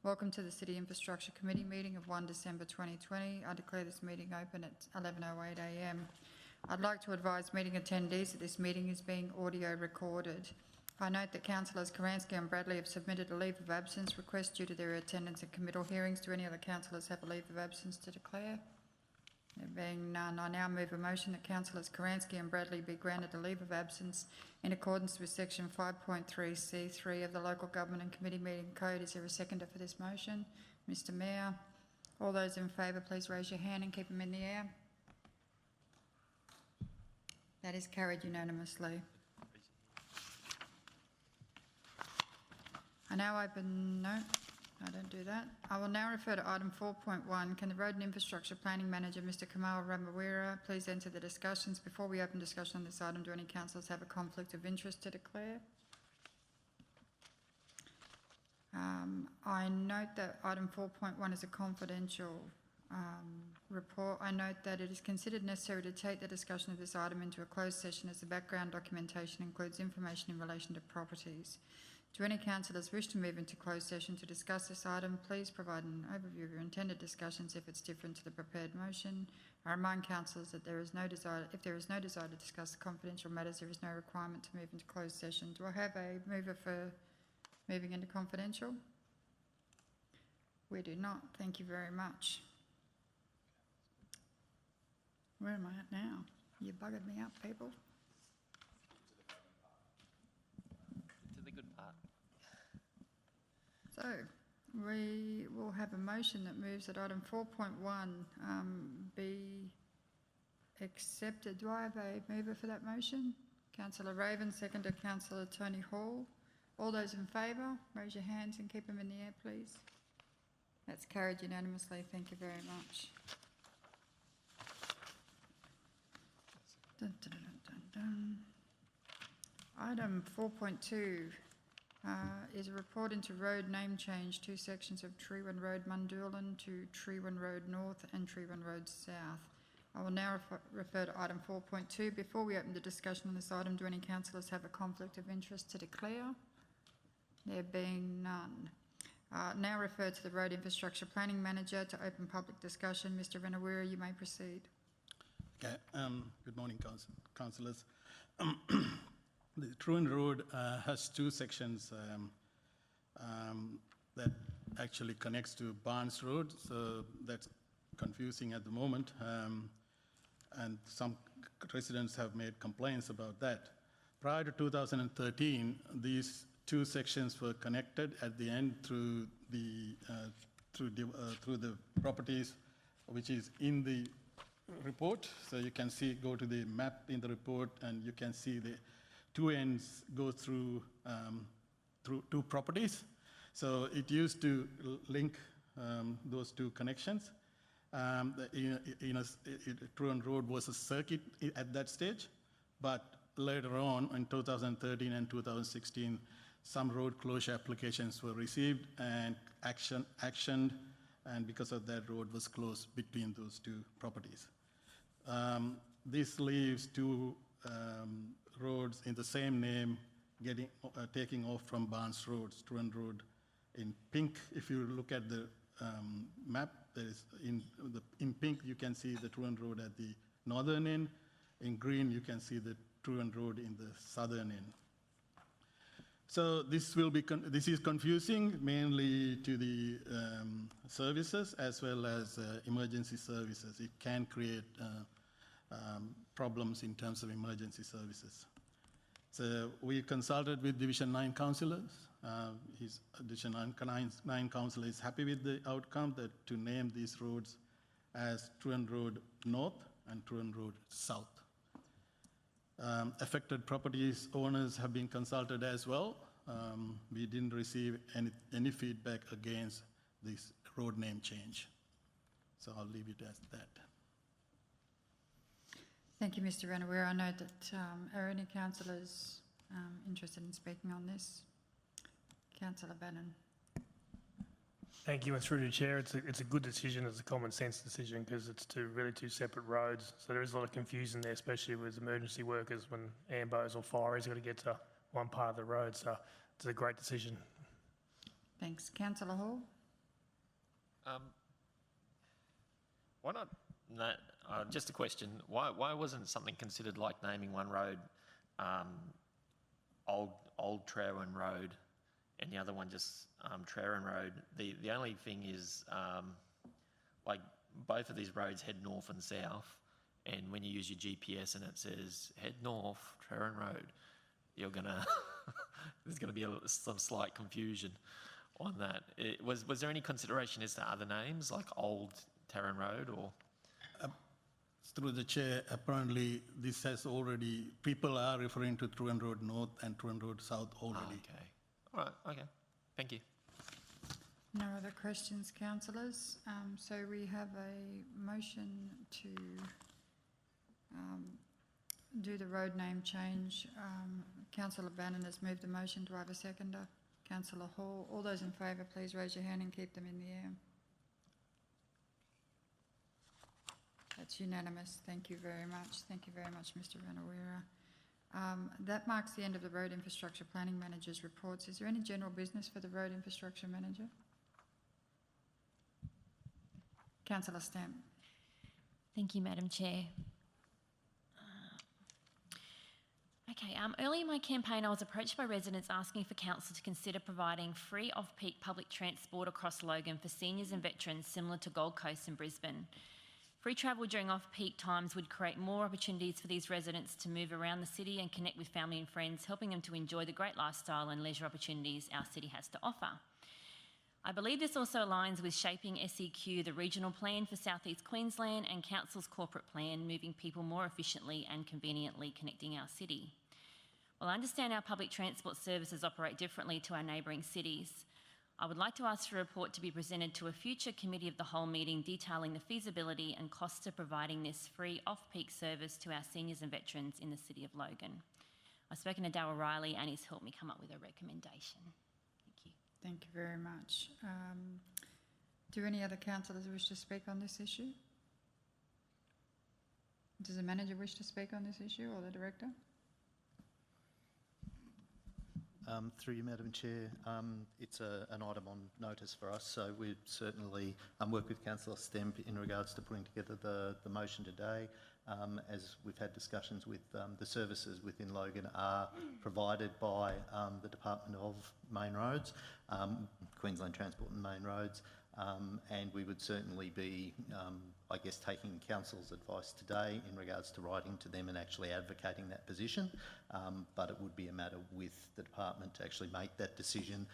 Welcome to the City Infrastructure Committee meeting of 1 December 2020. I declare this meeting open at 11:08 a.m. I'd like to advise meeting attendees that this meeting is being audio recorded. I note that Councillors Karansky and Bradley have submitted a leave of absence request due to their attendance at committal hearings. Do any other councillors have a leave of absence to declare? There being none, I now move a motion that Councillors Karansky and Bradley be granted a leave of absence in accordance with section 5.3c3 of the Local Government and Committee Meeting Code. Is there a seconder for this motion? Mr Mayor. All those in favour, please raise your hand and keep them in the air. That is carried unanimously. I now open, no, I don't do that. I will now refer to item 4.1. Can the Road and Infrastructure Planning Manager, Mr Kamal Ramawira, please enter the discussions? Before we open discussion on this item, do any councillors have a conflict of interest to declare? I note that item 4.1 is a confidential report. I note that it is considered necessary to take the discussion of this item into a closed session as the background documentation includes information in relation to properties. Do any councillors wish to move into closed session to discuss this item? Please provide an overview of your intended discussions if it's different to the prepared motion. I remind councillors that if there is no desire to discuss the confidential matters, there is no requirement to move into closed session. Do I have a mover for moving into confidential? We do not. Thank you very much. Where am I at now? You buggered me up, people. To the good part. So, we will have a motion that moves that item 4.1 be accepted. Do I have a mover for that motion? Councillor Raven, seconder Councillor Tony Hall. All those in favour, raise your hands and keep them in the air, please. That's carried unanimously. Thank you very much. Dun, dun, dun, dun, dun. Item 4.2 is a report into road name change, two sections of Treewan Road Mundoolan to Treewan Road North and Treewan Road South. I will now refer to item 4.2. Before we open the discussion on this item, do any councillors have a conflict of interest to declare? There being none. Now refer to the Road Infrastructure Planning Manager to open public discussion. Mr Renawira, you may proceed. Okay, good morning, councillors. The Treewan Road has two sections that actually connects to Barnes Road, so that's confusing at the moment, and some residents have made complaints about that. Prior to 2013, these two sections were connected at the end through the properties, which is in the report. So you can see, go to the map in the report, and you can see the two ends go through two properties. So it used to link those two connections. Treewan Road was a circuit at that stage, but later on in 2013 and 2016, some road closure applications were received and actioned, and because of that, road was closed between those two properties. This leaves two roads in the same name taking off from Barnes Road, Treewan Road in pink. If you look at the map, there is in pink you can see the Treewan Road at the northern end. In green you can see the Treewan Road in the southern end. So this is confusing mainly to the services as well as emergency services. It can create problems in terms of emergency services. So we consulted with Division 9 councillors. His Division 9 councillor is happy with the outcome to name these roads as Treewan Road North and Treewan Road South. Affected properties owners have been consulted as well. We didn't receive any feedback against this road name change. So I'll leave it as that. Thank you, Mr Renawira. I know that are any councillors interested in speaking on this? Councillor Bannon. Thank you, and through the chair, it's a good decision. It's a common sense decision because it's really two separate roads. So there is a lot of confusion there, especially with emergency workers when ambos or fire has got to get to one part of the road. So it's a great decision. Thanks. Councillor Hall. Why not? No, just a question. Why wasn't something considered like naming one road Old Trerwin Road and the other one just Trerwin Road? The only thing is, like, both of these roads head north and south, and when you use your GPS and it says head north, Trerwin Road, you're gonna there's gonna be some slight confusion on that. Was there any consideration as to other names like Old Trerwin Road or? Through the chair, apparently this has already, people are referring to Truen Road North and Truen Road South already. Okay. All right. Okay. Thank you. No other questions, councillors. So we have a motion to do the road name change. Councillor Bannon has moved the motion. Do I have a seconder? Councillor Hall. All those in favour, please raise your hand and keep them in the air. That's unanimous. Thank you very much. Thank you very much, Mr. Ranawira. That marks the end of the Road Infrastructure Planning Manager's reports. Is there any general business for the Road Infrastructure Manager? Councillor Stamp. Thank you, Madam Chair. Early in my campaign, I was approached by residents asking for council to consider providing free off-peak public transport across Logan for seniors and veterans similar to Gold Coast and Brisbane. Free travel during off-peak times would create more opportunities for these residents to move around the city and connect with family and friends, helping them to enjoy the great lifestyle and leisure opportunities our city has to offer. I believe this also aligns with shaping SEQ, the regional plan for South East Queensland, and Council's corporate plan, moving people more efficiently and conveniently connecting our city. While I understand our public transport services operate differently to our neighbouring cities, I would like to ask for a report to be presented to a future Committee of the Whole meeting detailing the feasibility and costs of providing this free off-peak service to our seniors and veterans in the City of Logan. I've spoken to Darryl Riley and he's helped me come up with a recommendation. Thank you. Thank you very much. Do any other councillors wish to speak on this issue? Does the manager wish to speak on this issue or the director? Through you, Madam Chair, it's an item on notice for us, so we'd certainly work with Councillor Stemp in regards to putting together the motion today. As we've had discussions with the services within Logan are provided by the Department of Main Roads, Queensland Transport and Main Roads, and we would certainly be, I guess, taking Council's advice today in regards to writing to them and actually advocating that position, but it would be a matter with the department to actually make that decision.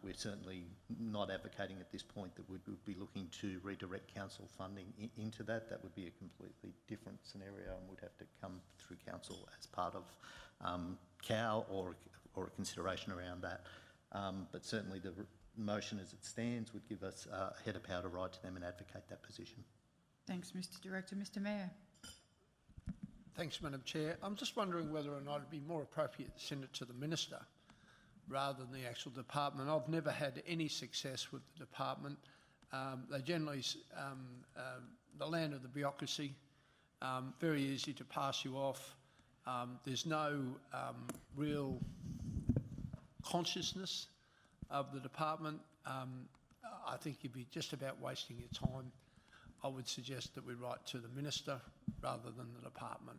We're certainly not advocating at this point that we would be looking to redirect Council funding into that. That would be a completely different scenario and would have to come through Council as part of COW or a consideration around that. But certainly the motion as it stands would give us a head of power to write to them and advocate that position. Thanks, Mr. Director. Mr. Mayor. Thanks, Madam Chair. I'm just wondering whether or not it'd be more appropriate to send it to the Minister rather than the actual department. I've never had any success with the department. They generally, the land of the bureaucracy, very easy to pass you off. There's no real consciousness of the department. I think you'd be just about wasting your time. I would suggest that we write to the Minister rather than the department.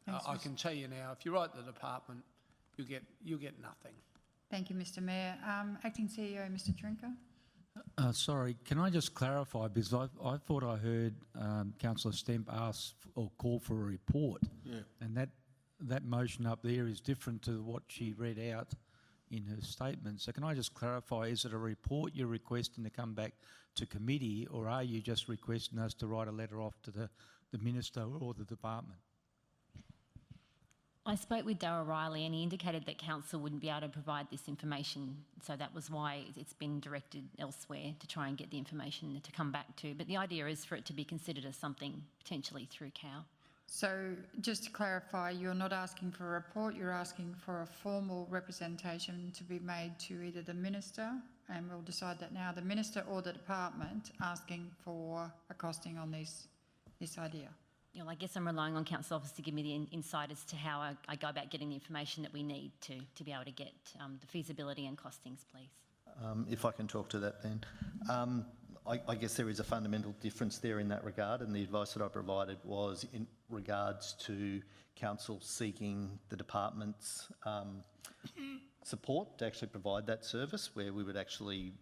Thanks, I can tell you now, if you write to the department, you'll get nothing. Thank you, Mr. Mayor. Acting CEO, Mr. Trinker. Sorry, can I just clarify, because I thought I heard Councillor Stemp ask or call for a report, and that motion up there is different to what she read out in her statement. So can I just clarify, is it a report you're requesting to come back to committee, or are you just requesting us to write a letter off to the Minister or the department? I spoke with Darryl Riley and he indicated that Council wouldn't be able to provide this information, so that was why it's been directed elsewhere to try and get the information to come back to. But the idea is for it to be considered as something potentially through COW. So just to clarify, you're not asking for a report, you're asking for a formal representation to be made to either the Minister, and we'll decide that now, the Minister or the department, asking for a costing on this idea. You know, I guess I'm relying on Council Office to give me the insight as to how I go about getting the information that we need to be able to get the feasibility and costings, please. If I can talk to that then. I guess there is a fundamental difference there in that regard, and the advice that I provided was in regards to council seeking the department's support to actually provide that service, where we would actually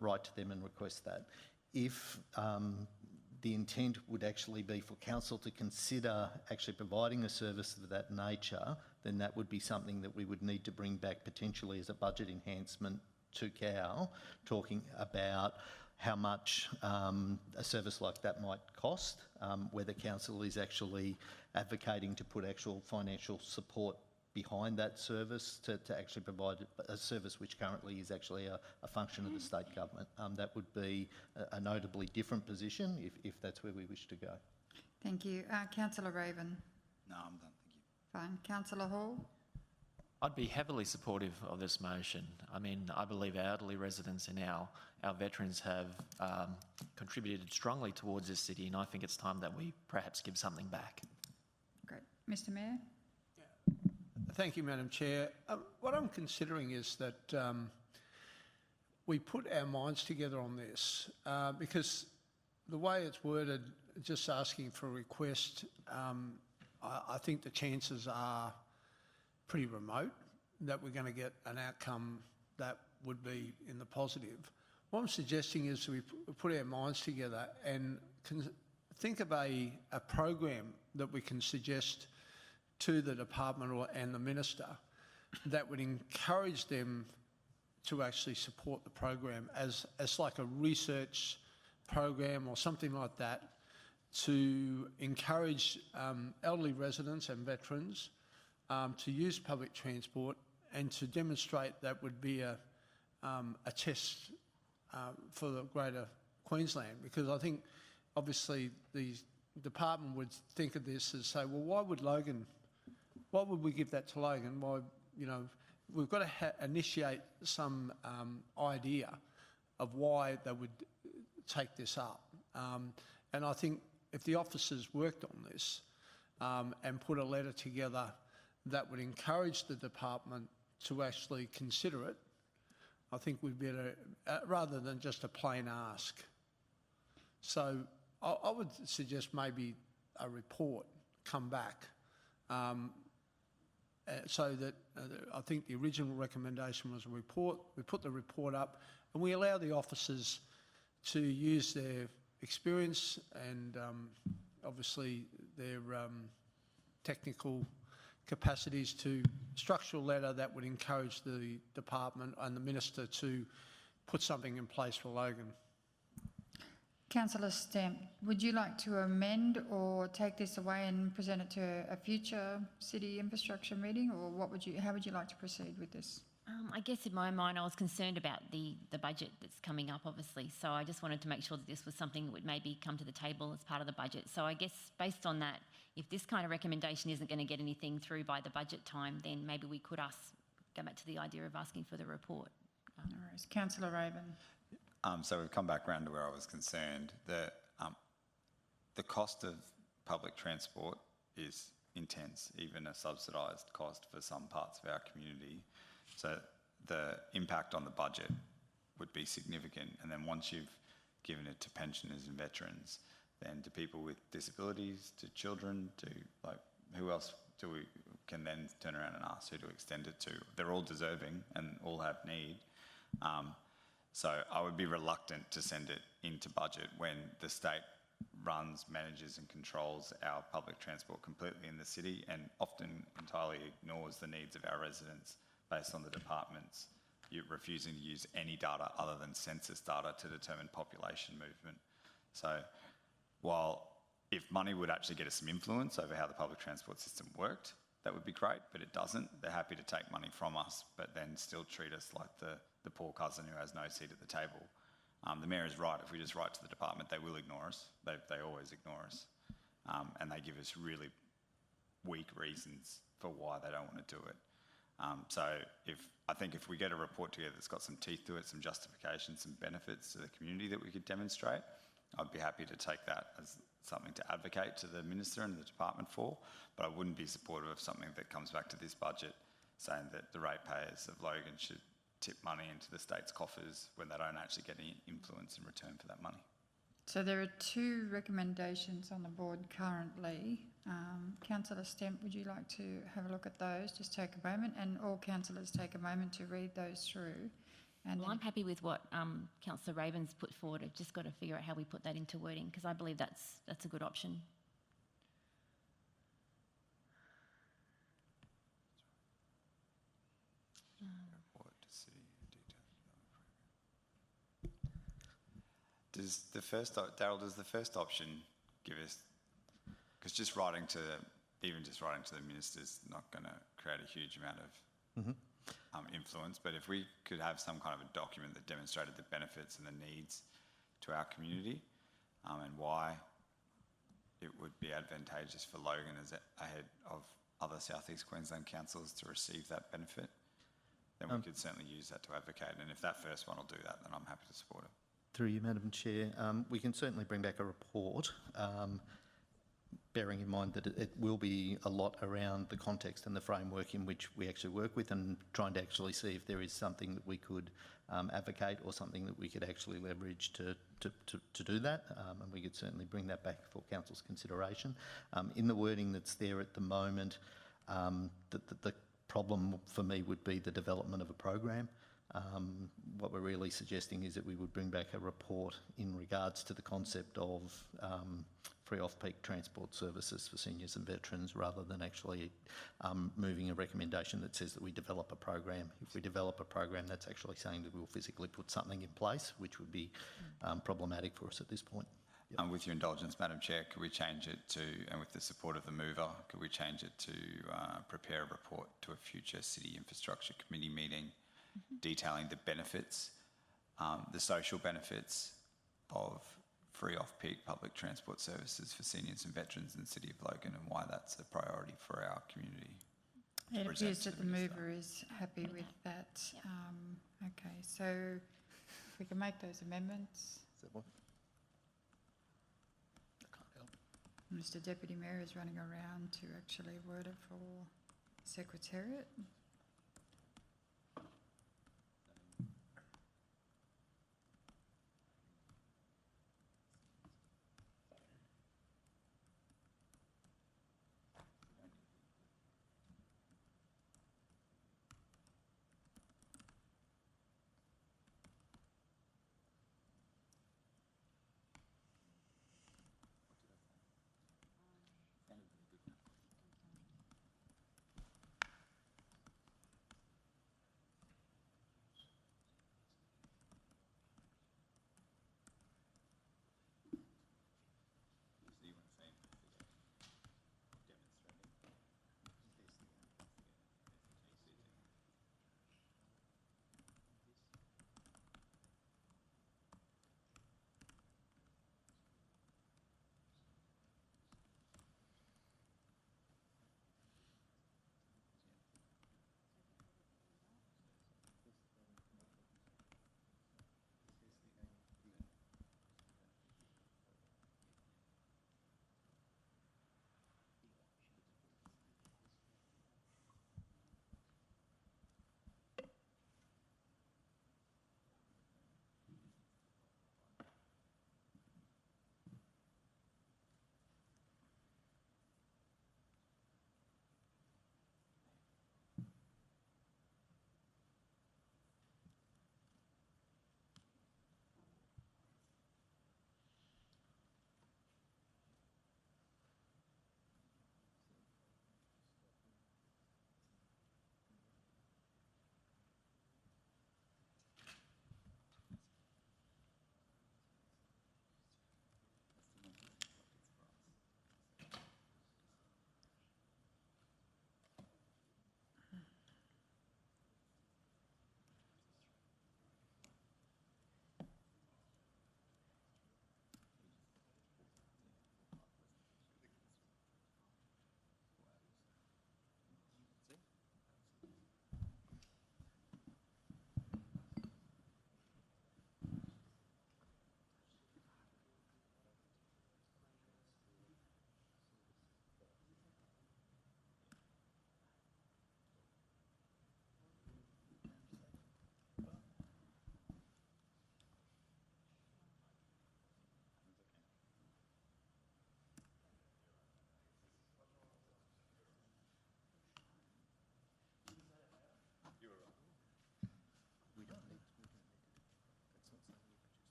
write to them and request that. If the intent would actually be for council to consider actually providing a service of that nature, then that would be something that we would need to bring back potentially as a budget enhancement to COW, talking about how much a service like that might cost, whether council is actually advocating to put actual financial support behind that service to actually provide a service which currently is actually a function of the state government. That would be a notably different position if that's where we wish to go. Thank you. Councillor Raven. No, I'm done, thank you. Fine. Councillor Hall. I'd be heavily supportive of this motion. I mean, I believe our elderly residents and our veterans have contributed strongly towards this city, and I think it's time that we perhaps give something back. Great. Mr Mayor. Thank you, Madam Chair. What I'm considering is that we put our minds together on this because the way it's worded, just asking for a request, I think the chances are pretty remote that we're going to get an outcome that would be in the positive. What I'm suggesting is we put our minds together and think of a program that we can suggest to the department and the minister that would encourage them to actually support the program as like a research program or something like that, to encourage elderly residents and veterans to use public transport and to demonstrate that would be a test for the greater Queensland. Because I think obviously the department would think of this as say, well, why would we give that to Logan? Why, you know, we've got to initiate some idea of why they would take this up. And I think if the officers worked on this and put a letter together that would encourage the department to actually consider it, I think we'd better, rather than just a plain ask. So I would suggest maybe a report come back. So that I think the original recommendation was a report. We put the report up and we allow the officers to use their experience and obviously their technical capacities to structure a letter that would encourage the department and the minister to put something in place for Logan. Councillor Stemp, would you like to amend or take this away and present it to a future city infrastructure meeting, or how would you like to proceed with this? I guess in my mind I was concerned about the budget that's coming up, obviously, so I just wanted to make sure that this was something that would maybe come to the table as part of the budget. So I guess based on that, if this kind of recommendation isn't going to get anything through by the budget time, then maybe we could go back to the idea of asking for the report. No worries. Councillor Raven. So we've come back round to where I was concerned. The cost of public transport is intense, even a subsidised cost for some parts of our community. So the impact on the budget would be significant. And then once you've given it to pensioners and veterans, then to people with disabilities, to children, to like who else can then turn around and ask who to extend it to? They're all deserving and all have need. So I would be reluctant to send it into budget when the state runs, manages and controls our public transport completely in the city and often entirely ignores the needs of our residents based on the departments refusing to use any data other than census data to determine population movement. So while if money would actually get us some influence over how the public transport system worked, that would be great, but it doesn't. They're happy to take money from us, but then still treat us like the poor cousin who has no seat at the table. The Mayor is right. If we just write to the department, they will ignore us. They always ignore us. And they give us really weak reasons for why they don't want to do it. So I think if we get a report together that's got some teeth to it, some justification, some benefits to the community that we could demonstrate, I'd be happy to take that as something to advocate to the Minister and the Department for, but I wouldn't be supportive of something that comes back to this budget saying that the ratepayers of Logan should tip money into the state's coffers when they don't actually get any influence in return for that money. So there are two recommendations on the board currently. Councillor Stemp, would you like to have a look at those? Just take a moment, and all councillors take a moment to read those through. And Well, then I'm happy with what Councillor Raven's put forward. I've just got to figure out how we put that into wording, because I believe that's a good option. Report to city detail. Does the first, Daryl, does the first option give us, because just writing to the minister's not going to create a huge amount of influence, but if we could have some kind of a document that demonstrated the benefits and the needs to our community and why it would be advantageous for Logan as ahead of other South East Queensland councils to receive that benefit, then we could certainly use that to advocate. And if that first one will do that, then I'm happy to support it. Through you, Madam Chair, we can certainly bring back a report, bearing in mind that it will be a lot around the context and the framework in which we actually work with, and trying to actually see if there is something that we could advocate or something that we could actually leverage to do that, and we could certainly bring that back for Council's consideration. In the wording that's there at the moment, the problem for me would be the development of a program. What we're really suggesting is that we would bring back a report in regards to the concept of free off-peak transport services for seniors and veterans, rather than actually moving a recommendation that says that we develop a program. If we develop a program, that's actually saying that we'll physically put something in place, which would be problematic for us at this point. Yep. With your indulgence, Madam Chair, could we change it to, and with the support of the mover, could we change it to prepare a report to a future City Infrastructure Committee meeting detailing the benefits, the social benefits of free off-peak public transport services for seniors and veterans in the City of Logan, and why that's a priority for our community? it appears that the mover is happy with that. Okay, so if we can make those amendments. Is that one? I can't help. Mr Deputy Mayor is running around to actually word it for Secretariat.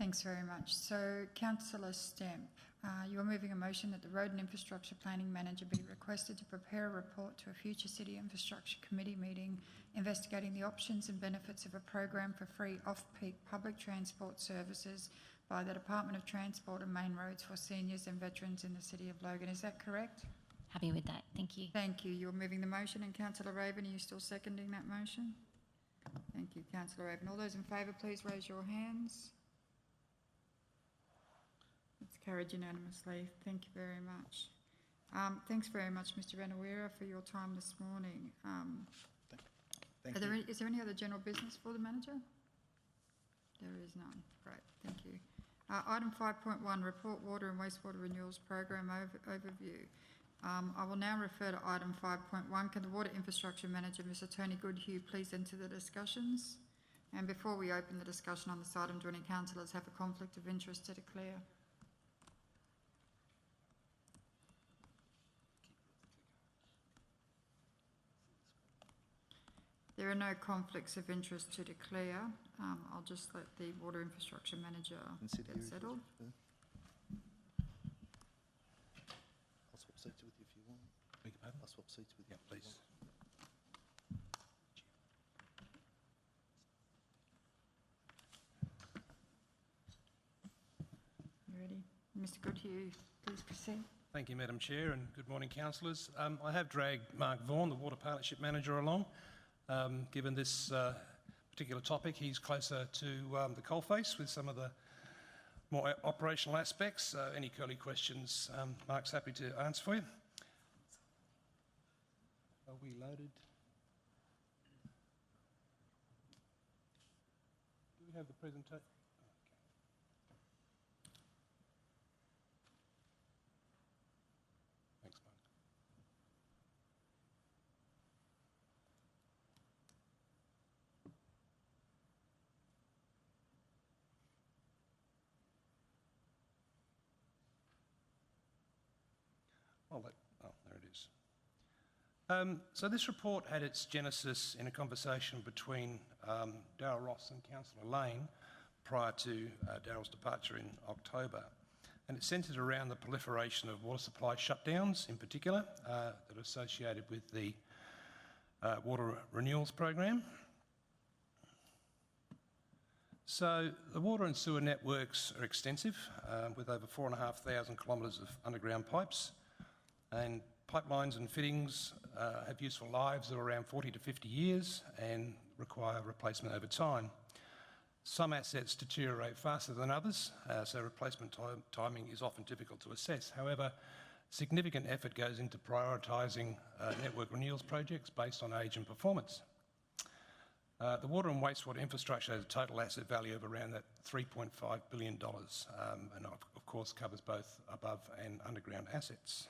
Thanks very much. So, Councillor Stemp, you are moving a motion that the Road and Infrastructure Planning Manager be requested to prepare a report to a future City Infrastructure Committee meeting investigating the options and benefits of a program for free off-peak public transport services by the Department of Transport and Main Roads for seniors and veterans in the City of Logan. Is that correct? Happy with that. Thank you. Thank you. You're moving the motion, and Councillor Raven, are you still seconding that motion? Thank you, Councillor Raven. All those in favour, please raise your hands. It's carried unanimously. Thank you very much. Thanks very much, Mr. Ranawira, for your time this morning. Thank you. Is there any other general business for the manager? There is none. Great, thank you. Item 5.1, Report Water and Wastewater Renewals Program Overview. I will now refer to item 5.1. Can the Water Infrastructure Manager, Mr. Tony Goodhue, please enter the discussions? And before we open the discussion on this item, do any councillors have a conflict of interest to declare? There are no conflicts of interest to declare. I'll just let the Water Infrastructure Manager get settled. I'll swap seats with you if you want. I'll swap seats with you. Yeah, please. You ready? Mr. Goodhue, please proceed. Thank you, Madam Chair, and good morning, councillors. I have dragged Mark Vaughan, the Water Partnership Manager, along. Given this particular topic, he's closer to the coalface with some of the more operational aspects. Any curly questions, Mark's happy to answer for you. Are we loaded? Do we have the presentation? Thanks, Mark. There it is. So this report had its genesis in a conversation between Darryl Ross and Councillor Lane prior to Darryl's departure in October. And it centred around the proliferation of water supply shutdowns in particular that are associated with the water renewals program. So the water and sewer networks are extensive with over 4,500 kilometres of underground pipes, and pipelines and fittings have useful lives of around 40 to 50 years and require replacement over time. Some assets deteriorate faster than others, so replacement timing is often difficult to assess. However, significant effort goes into prioritising network renewals projects based on age and performance. The water and wastewater infrastructure has a total asset value of around that $3.5 billion and of course covers both above and underground assets.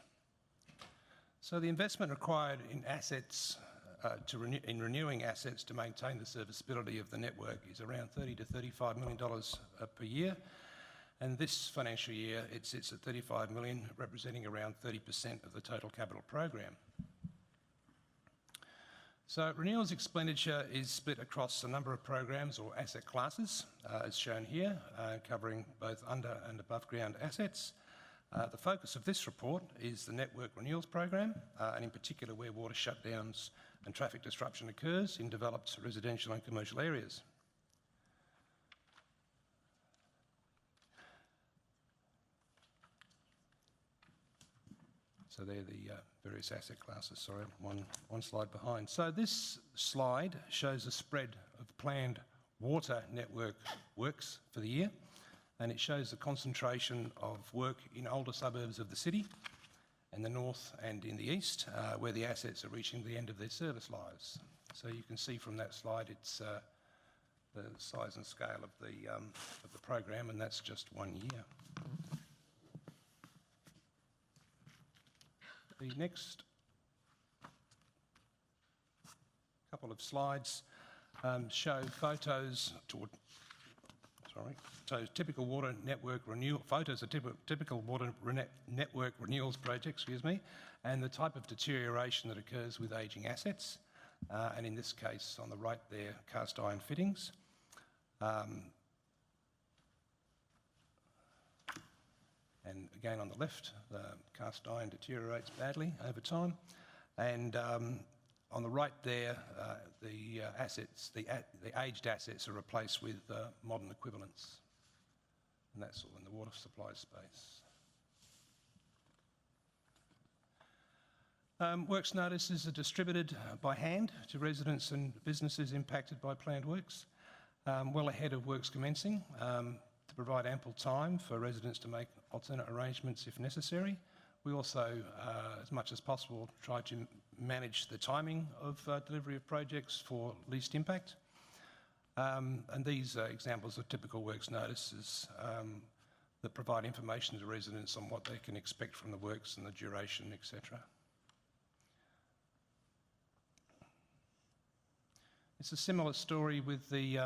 So the investment required in assets, in renewing assets to maintain the serviceability of the network is around $30 to $35 million per year. And this financial year, it sits at $35 million, representing around 30% of the total capital program. So renewals expenditure is split across a number of programs or asset classes, as shown here, covering both under and above ground assets. The focus of this report is the network renewals program, and in particular where water shutdowns and traffic disruption occurs in developed residential and commercial areas. So they're the various asset classes. Sorry, one slide behind. So this slide shows a spread of planned water network works for the year, and it shows the concentration of work in older suburbs of the city, in the north and in the east, where the assets are reaching the end of their service lives. So you can see from that slide it's the size and scale of the program, and that's just 1 year. The next couple of slides show photos typical water network renewal photos of typical water network renewals projects, and the type of deterioration that occurs with ageing assets, and in this case on the right there, cast iron fittings. And again, on the left, the cast iron deteriorates badly over time. And on the right there, the aged assets are replaced with modern equivalents. And that's all in the water supply space. Works notices are distributed by hand to residents and businesses impacted by planned works, well ahead of works commencing, to provide ample time for residents to make alternate arrangements if necessary. We also, as much as possible, try to manage the timing of delivery of projects for least impact. And these are examples of typical works notices that provide information to residents on what they can expect from the works and the duration, etc. It's a similar story with the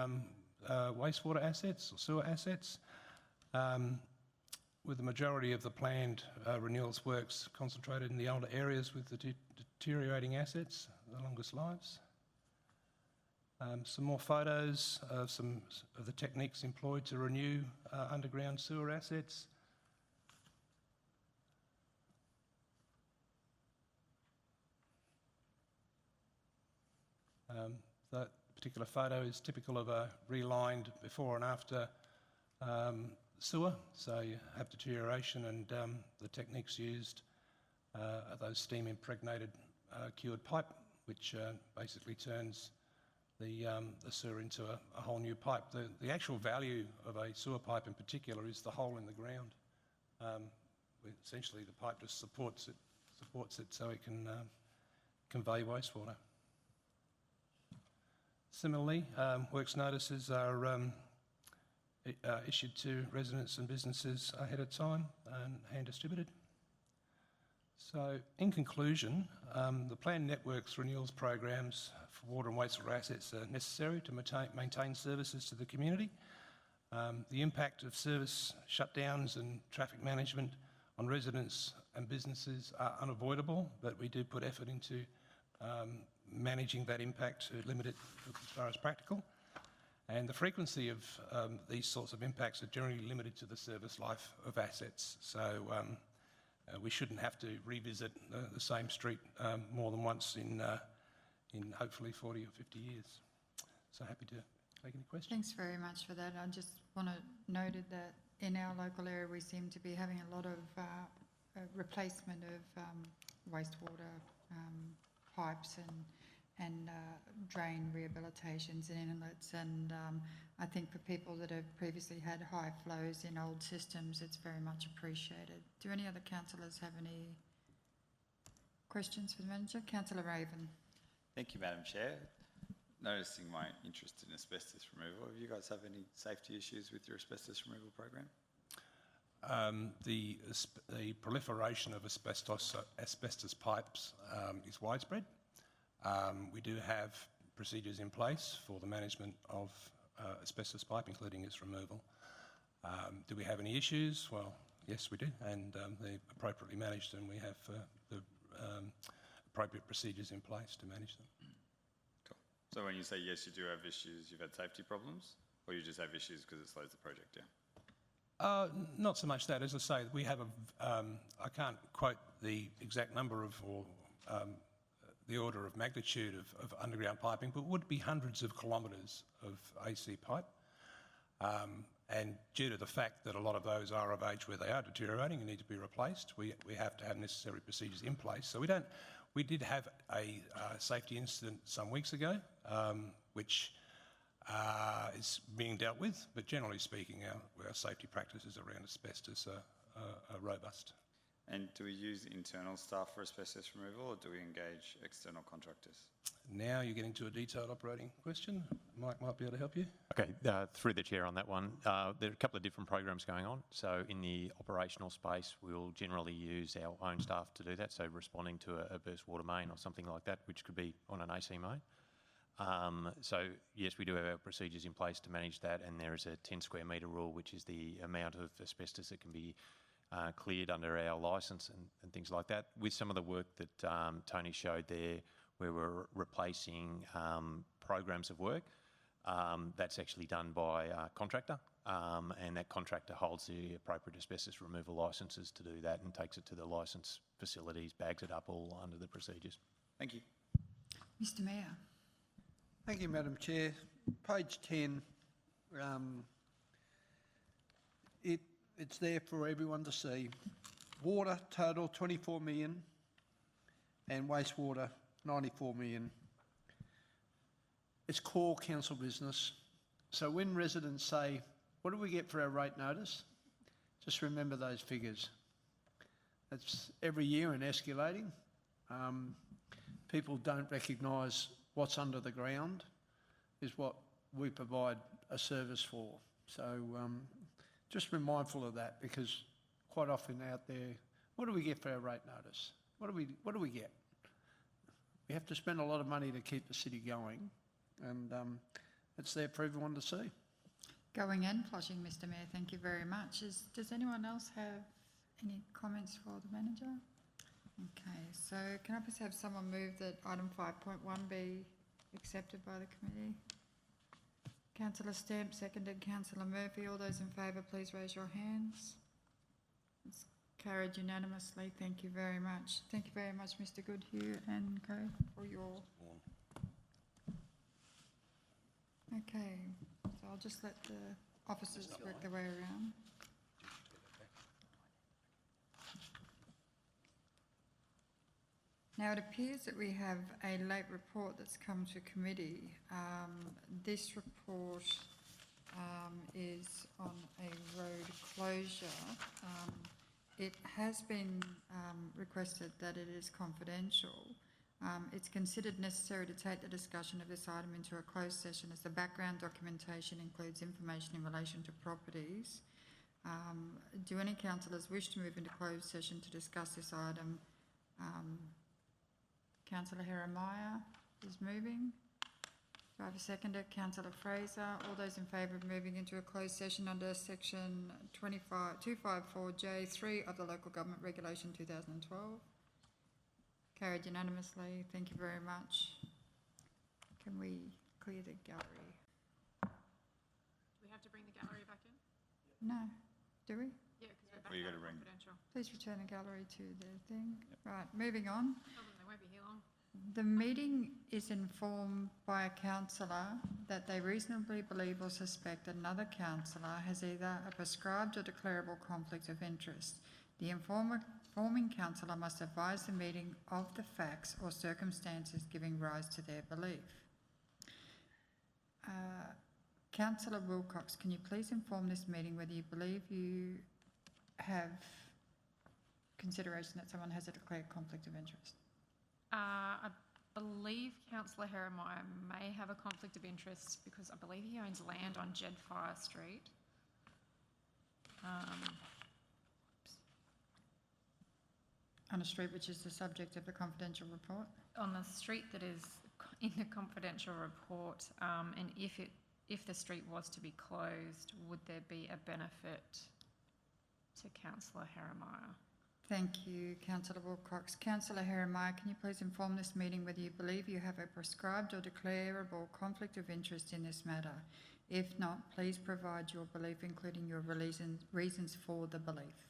wastewater assets or sewer assets, with the majority of the planned renewals works concentrated in the older areas with the deteriorating assets, the longest lives. Some more photos of some of the techniques employed to renew underground sewer assets. That particular photo is typical of a relined before and after sewer, so you have deterioration, and the techniques used are those steam impregnated cured pipe, which basically turns the sewer into a whole new pipe. The actual value of a sewer pipe in particular is the hole in the ground. Essentially the pipe just supports it so it can convey wastewater. Similarly, works notices are issued to residents and businesses ahead of time and hand distributed. So, in conclusion, the planned networks renewals programs for water and wastewater assets are necessary to maintain services to the community. The impact of service shutdowns and traffic management on residents and businesses are unavoidable, but we do put effort into managing that impact to limit it as far as practical. And the frequency of these sorts of impacts are generally limited to the service life of assets. So we shouldn't have to revisit the same street more than once in hopefully 40 or 50 years. So happy to take any questions. Thanks very much for that. I just want to note that in our local area we seem to be having a lot of replacement of wastewater pipes and drain rehabilitations and inlets, and I think for people that have previously had high flows in old systems, it's very much appreciated. Do any other councillors have any questions for the manager? Councillor Raven. Thank you, Madam Chair. Noticing my interest in asbestos removal, have you guys have any safety issues with your asbestos removal program? The proliferation of asbestos pipes is widespread. We do have procedures in place for the management of asbestos pipe, including its removal. Do we have any issues? Well, yes, we do, and they're appropriately managed, and we have the appropriate procedures in place to manage them. Cool. So when you say yes, you do have issues, you've had safety problems, or you just have issues because it slows the project down? Not so much that. As I say, we have I can't quote the exact number of or the order of magnitude of underground piping, but would be hundreds of kilometres of AC pipe. And due to the fact that a lot of those are of age where they are deteriorating and need to be replaced, we have to have necessary procedures in place. So we did have a safety incident some weeks ago, which is being dealt with, but generally speaking, our safety practices around asbestos are robust. And do we use internal staff for asbestos removal, or do we engage external contractors? Now you're getting to a detailed operating question. Mike might be able to help you. Okay, through the chair on that one. There are a couple of different programs going on. So in the operational space, we'll generally use our own staff to do that. So responding to a burst water main or something like that, which could be on an AC main. So yes, we do have our procedures in place to manage that, and there is a 10 square metre rule, which is the amount of asbestos that can be cleared under our licence and things like that. With some of the work that Tony showed there, where we're replacing programs of work, That's actually done by a contractor, and that contractor holds the appropriate asbestos removal licences to do that and takes it to the licence facilities, bags it up all under the procedures. Thank you. Mr Mayor. Thank you, Madam Chair. Page 10, it's there for everyone to see. Water total 24 million and wastewater 94 million. It's core council business. So when residents say, what do we get for our rate notice? Just remember those figures. It's every year and escalating. People don't recognise what's under the ground is what we provide a service for. So just be mindful of that, because quite often out there, what do we get for our rate notice? What do we get? We have to spend a lot of money to keep the city going, and it's there for everyone to see. Going and flushing, Mr Mayor, thank you very much. Does anyone else have any comments for the manager? Okay, so can I please have someone move that item 5.1 be accepted by the committee? Councillor Stamp, seconded. Councillor Murphy. All those in favour, please raise your hands. It's carried unanimously. Thank you very much. Thank you very much, Mr Goodhue and co, for your... Okay, so I'll just let the officers work their way around. Now, it appears that we have a late report that's come to committee. This report is on a road closure. It has been requested that it is confidential. It's considered necessary to take the discussion of this item into a closed session as the background documentation includes information in relation to properties. Do any councillors wish to move into closed session to discuss this item? Councillor Jeremiah is moving. Do I have a seconder? Councillor Fraser. All those in favour of moving into a closed session under section 254J3 of the Local Government Regulation 2012? Carried unanimously. Thank you very much. Can we clear the gallery? Do we have to bring the gallery back in? No. Do we? Yeah, because we're back Well, out confidential. Please return the gallery to the thing. Yep. Right, moving on. Tell them they won't be here long. The meeting is informed by a councillor that they reasonably believe or suspect another councillor has either a prescribed or declarable conflict of interest. The informing councillor must advise the meeting of the facts or circumstances giving rise to their belief. Councillor Wilcox, can you please inform this meeting whether you believe you have consideration that someone has a declared conflict of interest? I believe Councillor Jeremiah may have a conflict of interest because I believe he owns land on Jedfire Street. On a street which is the subject of the confidential report? On the street that is in the confidential report, and if the street was to be closed, would there be a benefit to Councillor Jeremiah? Thank you, Councillor Wilcox. Councillor Jeremiah, can you please inform this meeting whether you believe you have a prescribed or declarable conflict of interest in this matter? If not, please provide your belief, including your reasons for the belief.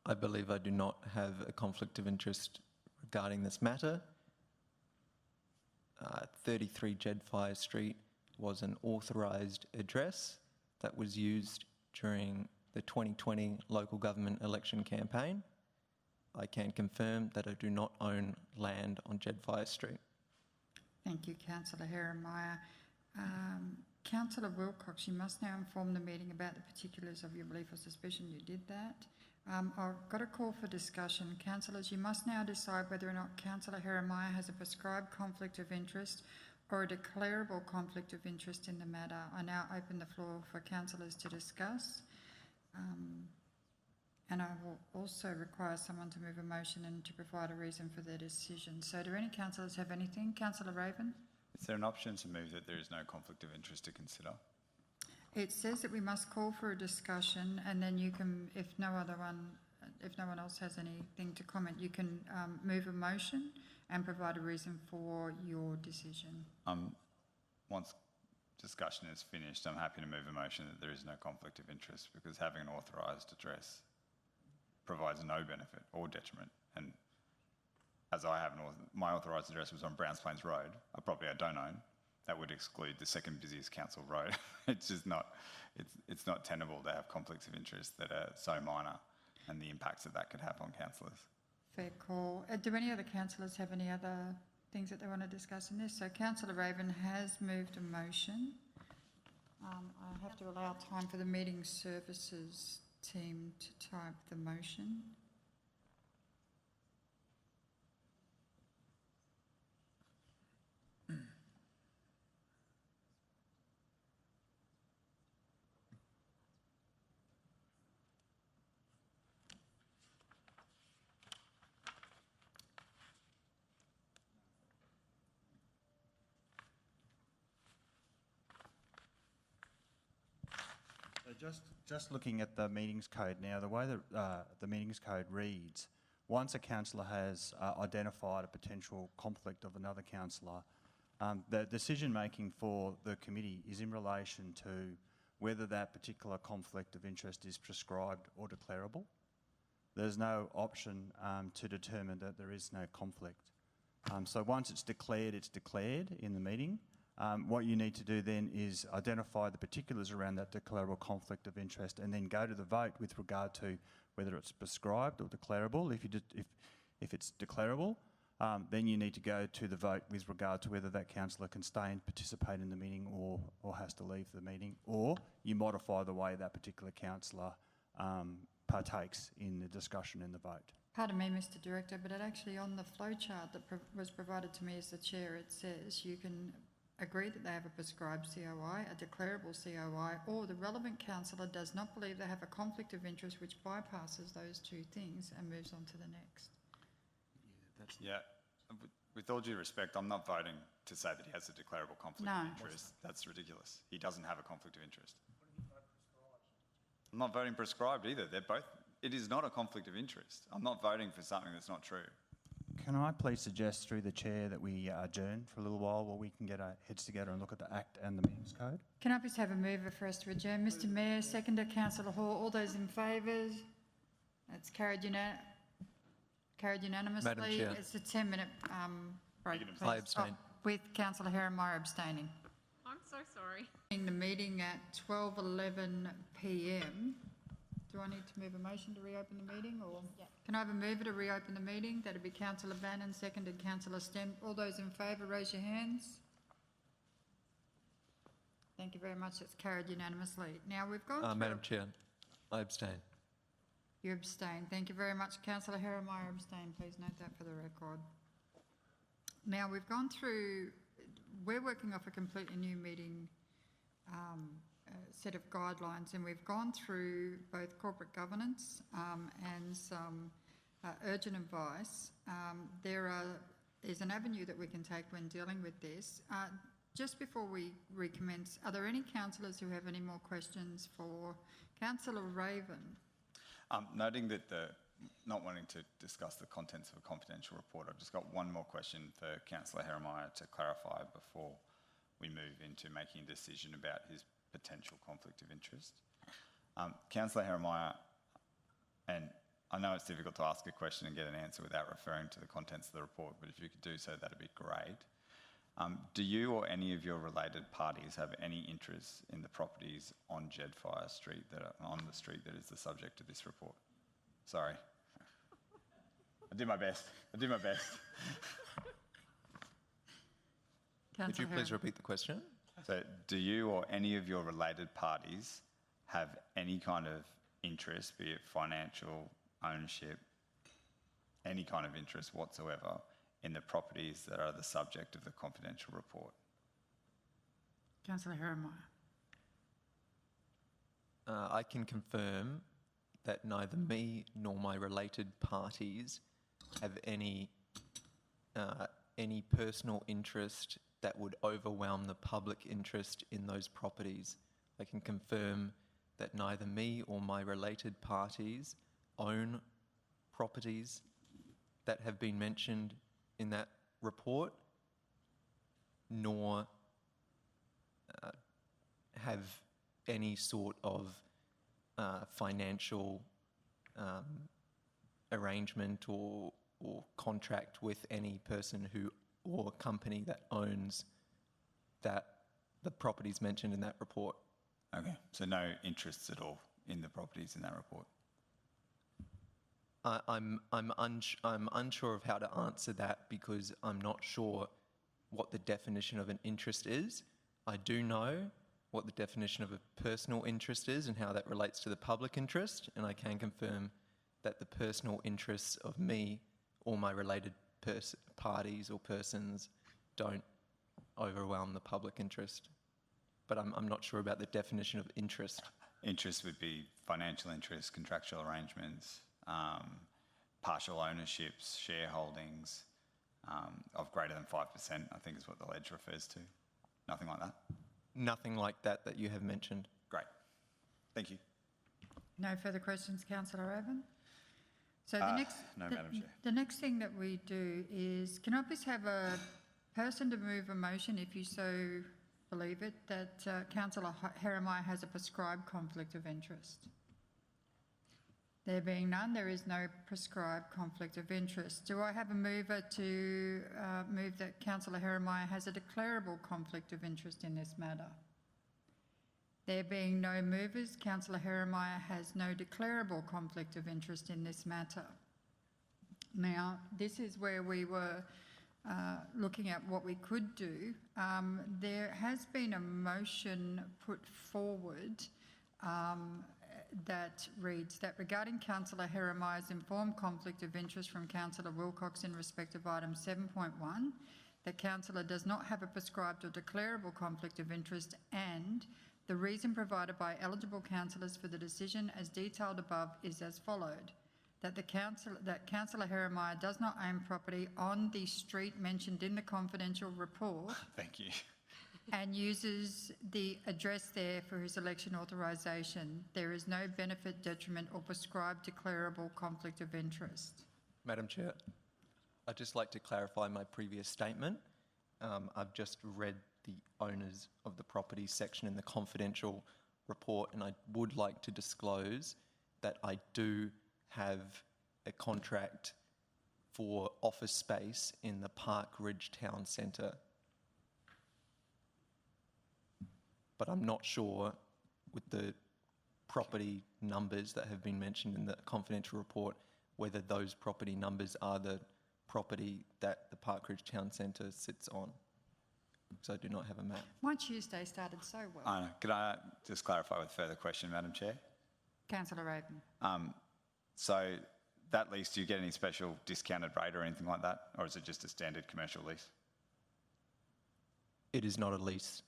I believe I do not have a conflict of interest regarding this matter. 33 Jedfire Street was an authorised address that was used during the 2020 local government election campaign. I can confirm that I do not own land on Jedfire Street. Thank you, Councillor Jeremiah. Councillor Wilcox, you must now inform the meeting about the particulars of your belief or suspicion. You did that. I've got a call for discussion. Councillors, you must now decide whether or not Councillor Jeremiah has a prescribed conflict of interest or a declarable conflict of interest in the matter. I now open the floor for councillors to discuss. And I will also require someone to move a motion and to provide a reason for their decision. So do any councillors have anything? Councillor Raven? Is there an option to move that there is no conflict of interest to consider? It says that we must call for a discussion, and then you can, if no one else has anything to comment, you can move a motion and provide a reason for your decision. discussion is finished, I'm happy to move a motion that there is no conflict of interest, because having an authorised address provides no benefit or detriment. And as I have my authorised address was on Browns Plains Road, a property I don't own, that would exclude the second busiest council road. It's just not, it's not tenable to have conflicts of interest that are so minor, and the impacts that could have on councillors. Fair call. Do any other councillors have any other things that they want to discuss in this? So Councillor Raven has moved a motion. I have to allow time for the meeting services team to type the motion. So just looking at the meetings code now, the way that the meetings code reads, once a councillor has identified a potential conflict of another councillor, the decision making for the committee is in relation to whether that particular conflict of interest is prescribed or declarable. There's no option to determine that there is no conflict. So once it's declared in the meeting. What you need to do then is identify the particulars around that declarable conflict of interest, and then go to the vote with regard to whether it's prescribed or declarable. If it's declarable, then you need to go to the vote with regard to whether that councillor can stay and participate in the meeting or has to leave the meeting, or you modify the way that particular councillor partakes in the discussion and the vote. Pardon me, Mr Director, but it actually on the flowchart that was provided to me as the chair, it says you can agree that they have a prescribed COI, a declarable COI, or the relevant councillor does not believe they have a conflict of interest which bypasses those two things and moves on to the next. Yeah, with all due respect, I'm not voting to say that he has a declarable conflict of interest. That's ridiculous. He doesn't have a conflict of interest. I'm not voting prescribed either. They're both, it is not a conflict of interest. I'm not voting for something that's not true. Can I please suggest through the chair that we adjourn for a little while we can get our heads together and look at the Act and the meetings code? Can I please have a mover for us to adjourn? Mr Mayor, seconder, Councillor Hall. All those in favour? That's carried unanimously. Madam Chair. It's a 10-minute break, please. I abstain. With Councillor Herrenmeyer abstaining. I'm so sorry. The meeting at 12:11 p.m. Do I need to move a motion to reopen the meeting, or can I have a mover to reopen the meeting? That'd be Councillor Bannon, seconded Councillor Stem. All those in favour, raise your hands. Thank you very much. It's carried unanimously. Now we've gone through... Madam Chair, I abstain. You abstain. Thank you very much. Councillor Herrenmeyer abstained. Please note that for the record. Now we've gone through... We're working off a completely new meeting set of guidelines, and we've gone through both corporate governance and some urgent advice. There's an avenue that we can take when dealing with this. Just before we recommence, are there any councillors who have any more questions for Councillor Raven? Noting that not wanting to discuss the contents of a confidential report, I've just got one more question for Councillor Herrenmeyer to clarify before we move into making a decision about his potential conflict of interest. Councillor Herrenmeyer, and I know it's difficult to ask a question and get an answer without referring to the contents of the report, but if you could do so, that'd be great. Do you or any of your related parties have any interest in the properties on Jedfire Street, that are on the street that is the subject of this report? Sorry. I did my best. Could you please repeat the question? So, do you or any of your related parties have any kind of interest, be it financial, ownership, any kind of interest whatsoever, in the properties that are the subject of the confidential report? Councillor Herrenmeyer. I can confirm that neither me nor my related parties have any personal interest that would overwhelm the public interest in those properties. I can confirm that neither me or my related parties own properties that have been mentioned in that report, nor have any sort of financial arrangement or contract with any person or company that owns the properties mentioned in that report. Okay, so no interests at all in the properties in that report? I'm unsure of how to answer that because I'm not sure what the definition of an interest is. I do know what the definition of a personal interest is and how that relates to the public interest, and I can confirm that the personal interests of me or my related parties or persons don't overwhelm the public interest. But I'm not sure about the definition of interest. Interest would be financial interest, contractual arrangements, partial ownerships, shareholdings of greater than 5%, I think is what the ledge refers to. Nothing like that? Nothing like that you have mentioned. Great. Thank you. No further questions, Councillor Raven? So Madam Chair. The next thing that we do is, can I please have a person to move a motion, if you so believe it, that Councillor Jeremiah has a prescribed conflict of interest? There being none, there is no prescribed conflict of interest. Do I have a mover to move that Councillor Jeremiah has a declarable conflict of interest in this matter? There being no movers, Councillor Jeremiah has no declarable conflict of interest in this matter. Now, this is where we were looking at what we could do. There has been a motion put forward that reads that regarding Councillor Jeremiah's informed conflict of interest from Councillor Wilcox in respect of item 7.1, the councillor does not have a prescribed or declarable conflict of interest, and the reason provided by eligible councillors for the decision as detailed above is as followed: that Councillor Jeremiah does not own property on the street mentioned in the confidential report. Thank you. And uses the address there for his election authorisation. There is no benefit, detriment or prescribed declarable conflict of interest. Madam Chair, I'd just like to clarify my previous statement. I've just read the owners of the property section in the confidential report, and I would like to disclose that I do have a contract for office space in the Park Ridge Town Centre. But I'm not sure with the property numbers that have been mentioned in the confidential report whether those property numbers are the property that the Park Ridge Town Centre sits on. So I do not have a map. My Tuesday started so well. I know. Could I just clarify with a further question, Madam Chair? Councillor Raven. So that lease, do you get any special discounted rate or anything like that? Or is it just a standard commercial lease? It is not a lease.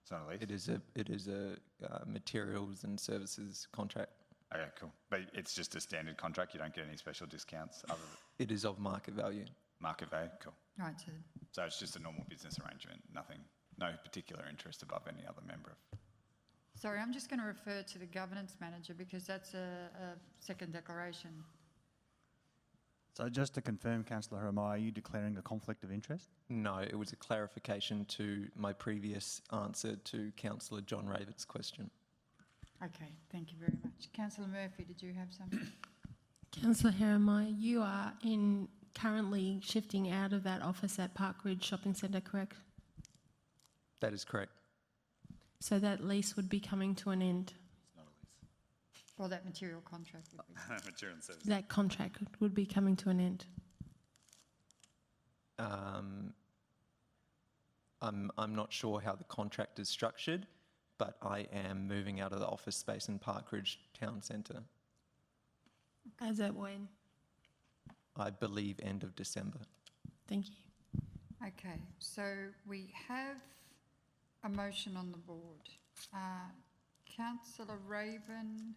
It's not a lease? It is a materials and services contract. Okay, cool. But it's just a standard contract? You don't get any special discounts other than... It is of market value. Market value? Cool. Right, So it's just a normal business arrangement, nothing, no particular interest above any other member of... Sorry, I'm just going to refer to the governance manager because that's a second declaration. So just to confirm, Councillor Jeremiah, are you declaring a conflict of interest? No, it was a clarification to my previous answer to Councillor John Raven's question. Okay, thank you very much. Councillor Murphy, did you have something? Councillor Jeremiah, you are currently shifting out of that office at Park Ridge Shopping Centre, correct? That is correct. So that lease would be coming to an end? It's not a lease. Or that material contract would be. Material and services. That contract would be coming to an end? I'm not sure how the contract is structured, but I am moving out of the office space in Park Ridge Town Centre. As at when? I believe end of December. Thank you. Okay, so we have a motion on the board. Councillor Raven,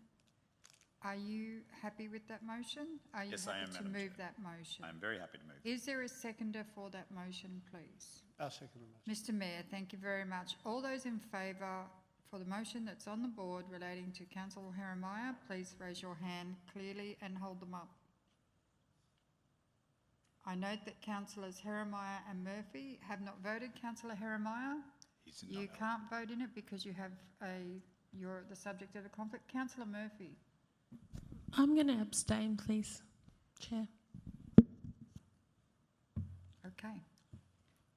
are you happy with that motion? Are you Yes, I am, happy to Madam move Chair. that motion? I'm very happy to move. Is there a seconder for that motion, please? I'll second the motion. Mr Mayor, thank you very much. All those in favour for the motion that's on the board relating to Councillor Jeremiah, please raise your hand clearly and hold them up. I note that Councillors Jeremiah and Murphy have not voted. Councillor Jeremiah? He's You not can't vote in it because you're the subject of a conflict. Councillor Murphy. I'm going to abstain, please, Chair. Okay.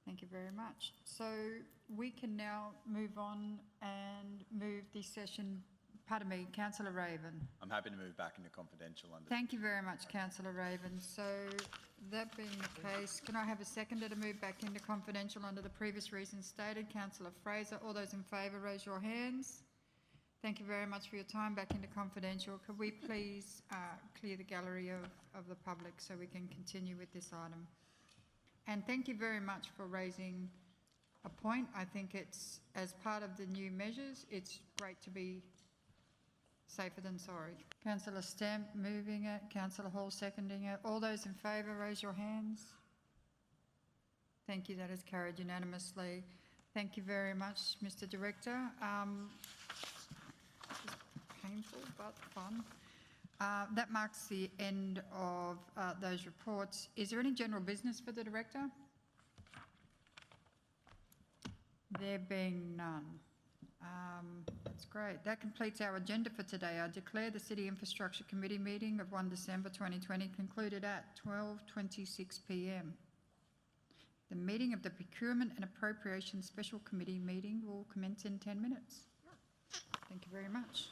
Thank you very much. So we can now move on and move the session. Pardon me, Councillor Raven. I'm happy to move back into confidential under. Thank you very much, Councillor Raven. So that being the case, can I have a seconder to move back into confidential under the previous reasons stated? Councillor Fraser. All those in favour, raise your hands. Thank you very much for your time. Back into confidential. Could we please clear the gallery of the public so we can continue with this item? And thank you very much for raising a point. I think it's, as part of the new measures, it's great to be safer than sorry. Councillor Stamp moving it, Councillor Hall seconding it. All those in favour, raise your hands. Thank you, that is carried unanimously. Thank you very much, Mr Director. Painful but fun. That marks the end of those reports. Is there any general business for the Director? There being none. That's great. That completes our agenda for today. I declare the City Infrastructure Committee meeting of 1 December 2020 concluded at 12:26 p.m. The meeting of the Procurement and Appropriation Special Committee meeting will commence in 10 minutes. Thank you very much.